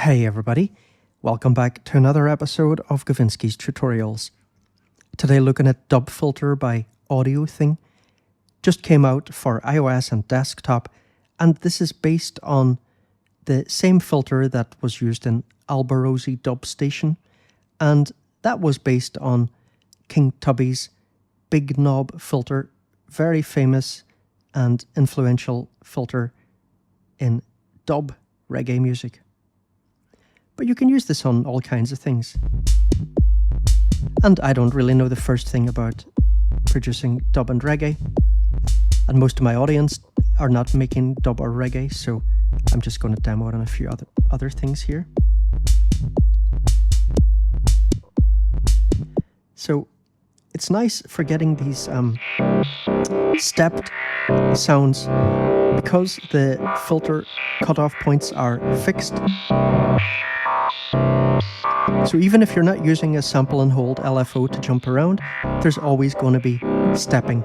Hey everybody, welcome back to another episode of Gavinsky's Tutorials. Today looking at Dub Filter by AudioThing. Just came out for iOS and desktop, and this is based on the same filter that was used in Alborosie Dub Station, and that was based on King Tubby's Big Knob filter, very famous and influential filter in dub reggae music. But you can use this on all kinds of things. And I don't really know the first thing about producing dub and reggae. And most of my audience are not making dub or reggae, so I'm just going to demo it on a few other things here. So it's nice for getting these stepped sounds because the filter cutoff points are fixed. So even if you're not using a sample and hold LFO to jump around, there's always going to be stepping.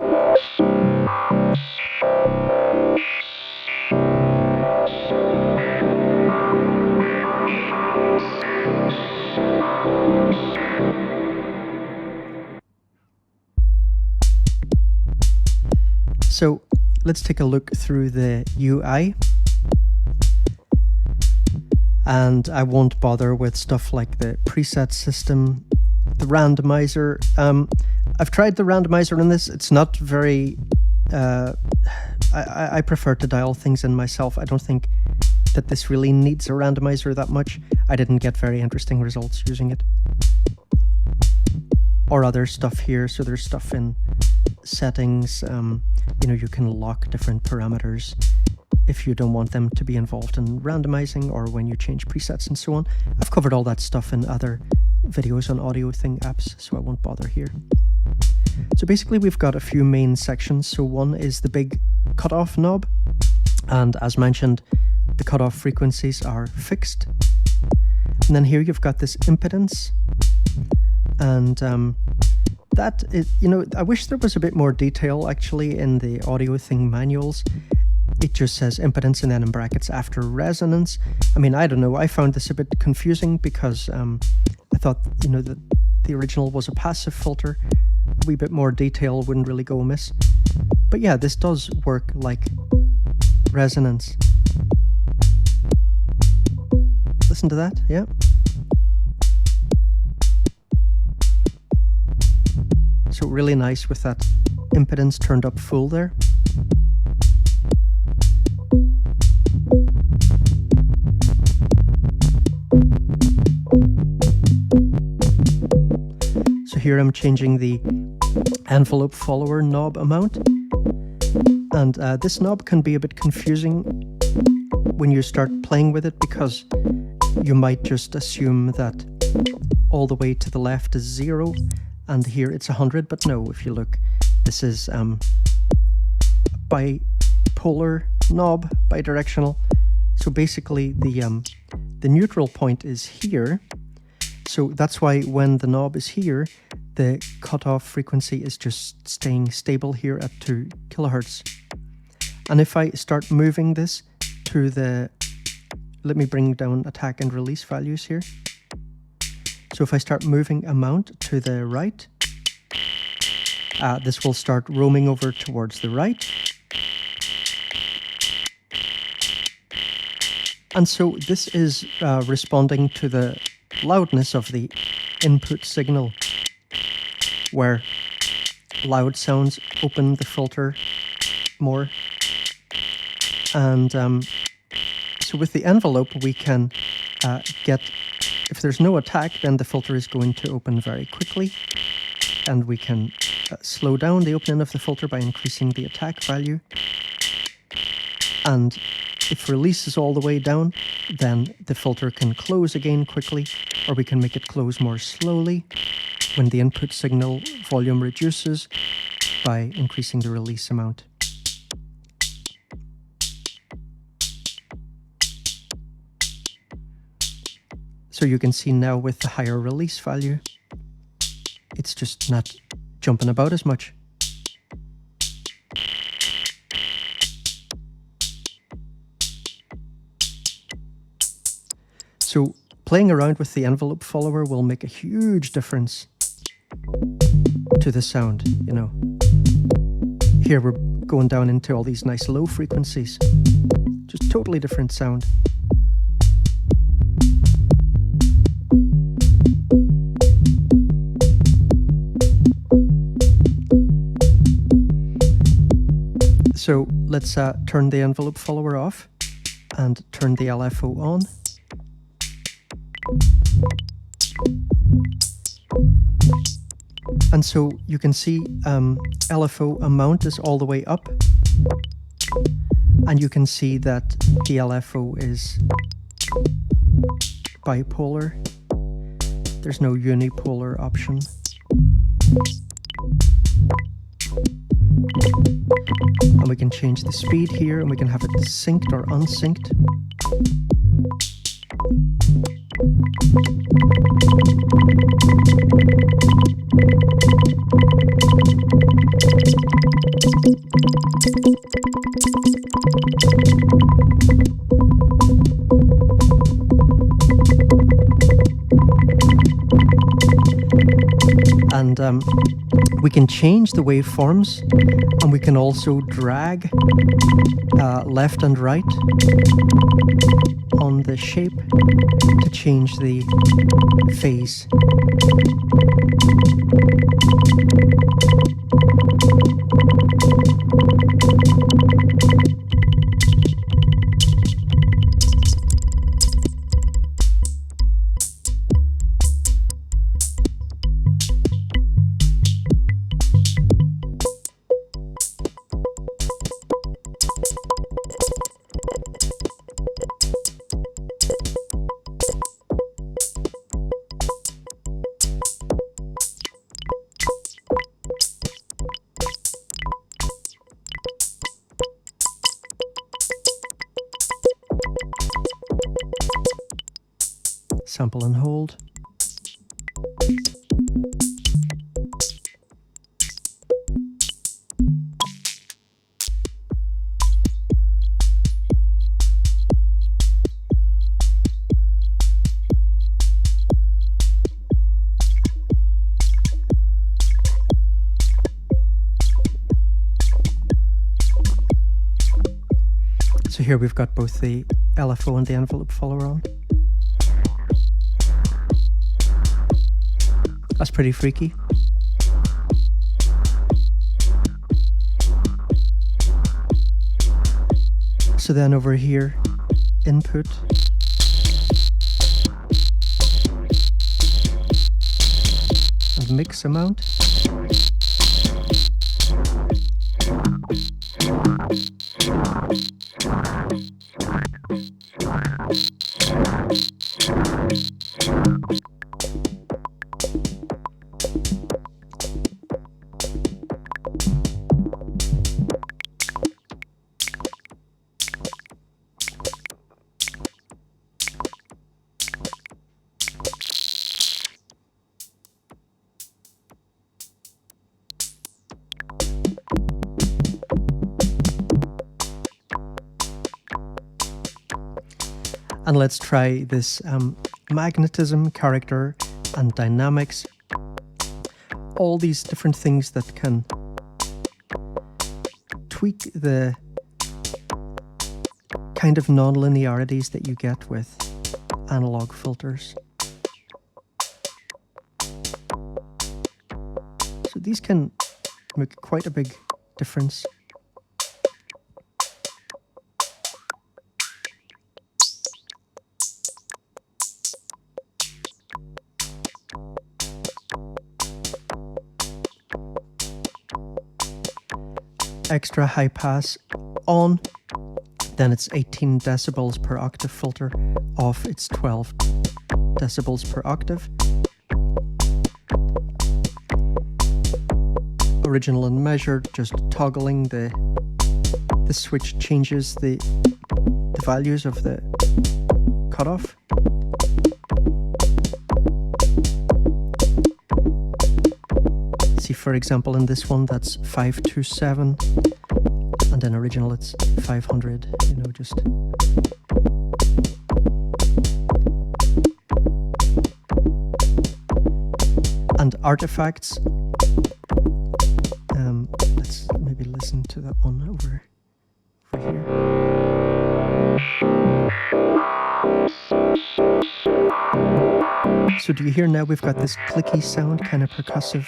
So let's take a look through the UI. And I won't bother with stuff like the preset system, the randomizer. I've tried the randomizer on this. It's not very... I prefer to dial things in myself. I don't think that this really needs a randomizer that much. I didn't get very interesting results using it. Or other stuff here. So there's stuff in settings. You can lock different parameters if you don't want them to be involved in randomizing or when you change presets and so on. I've covered all that stuff in other videos on AudioThing apps, so I won't bother here. So basically we've got a few main sections. So one is the big cutoff knob, and as mentioned, the cutoff frequencies are fixed. And then here you've got this impedance, and that is, I wish there was a bit more detail actually in the AudioThing manuals. It just says impedance and then in brackets after resonance. I mean, I don't know. I found this a bit confusing because I thought, that the original was a passive filter. A wee bit more detail wouldn't really go amiss. But yeah, this does work like resonance. Listen to that, yeah. So really nice with that impedance turned up full there. So here I'm changing the envelope follower knob amount, and this knob can be a bit confusing when you start playing with it because you might just assume that all the way to the left is 0 and here it's 100, but no, if you look, this is bipolar knob, bidirectional. So basically the neutral point is here. So that's why when the knob is here, the cutoff frequency is just staying stable here at 2 kilohertz. And if I start moving this to let me bring down attack and release values here. So if I start moving amount to the right, this will start roaming over towards the right. And so this is responding to the loudness of the input signal, where loud sounds open the filter more. And so with the envelope we can get, if there's no attack, then the filter is going to open very quickly, and we can slow down the opening of the filter by increasing the attack value. And if release is all the way down, then the filter can close again quickly, or we can make it close more slowly when the input signal volume reduces by increasing the release amount. So you can see now with the higher release value, it's just not jumping about as much. So playing around with the envelope follower will make a huge difference to the sound, you know. Here we're going down into all these nice low frequencies. Just totally different sound. So let's turn the envelope follower off and turn the LFO on. And so you can see LFO amount is all the way up, and you can see that the LFO is bipolar. There's no unipolar option. And we can change the speed here, and we can have it synced or unsynced. And we can change the waveforms, and we can also drag left and right on the shape to change the phase. Sample and hold. So here we've got both the LFO and the envelope follower on. That's pretty freaky. So then over here, input. And mix amount. And let's try this magnetism, character, and dynamics. All these different things that can tweak the kind of non-linearities that you get with analog filters. So these can make quite a big difference. Extra high pass on, then it's 18 decibels per octave filter. Off, it's 12 decibels per octave. Original and measured, just toggling the switch changes the values of the cutoff. See, for example, in this one, that's 527, and in original, it's 500, you know, just. and Artefacts. Let's maybe listen to that one over here. So do you hear now we've got this clicky sound, kind of percussive.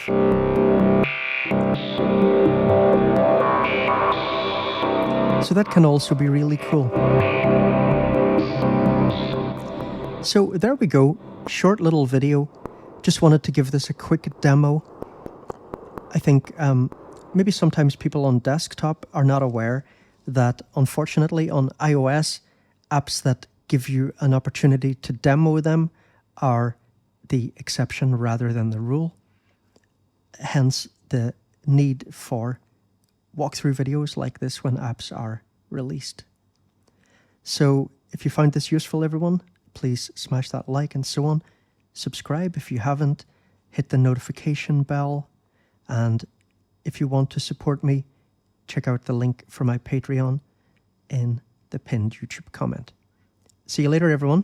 So that can also be really cool. So there we go, short little video. Just wanted to give this a quick demo. I think maybe sometimes people on desktop are not aware that unfortunately on iOS, apps that give you an opportunity to demo them are the exception rather than the rule. Hence the need for walkthrough videos like this when apps are released. So if you found this useful, everyone, please smash that like and so on. Subscribe if you haven't, hit the notification bell, and if you want to support me, check out the link for my Patreon in the pinned YouTube comment. See you later, everyone.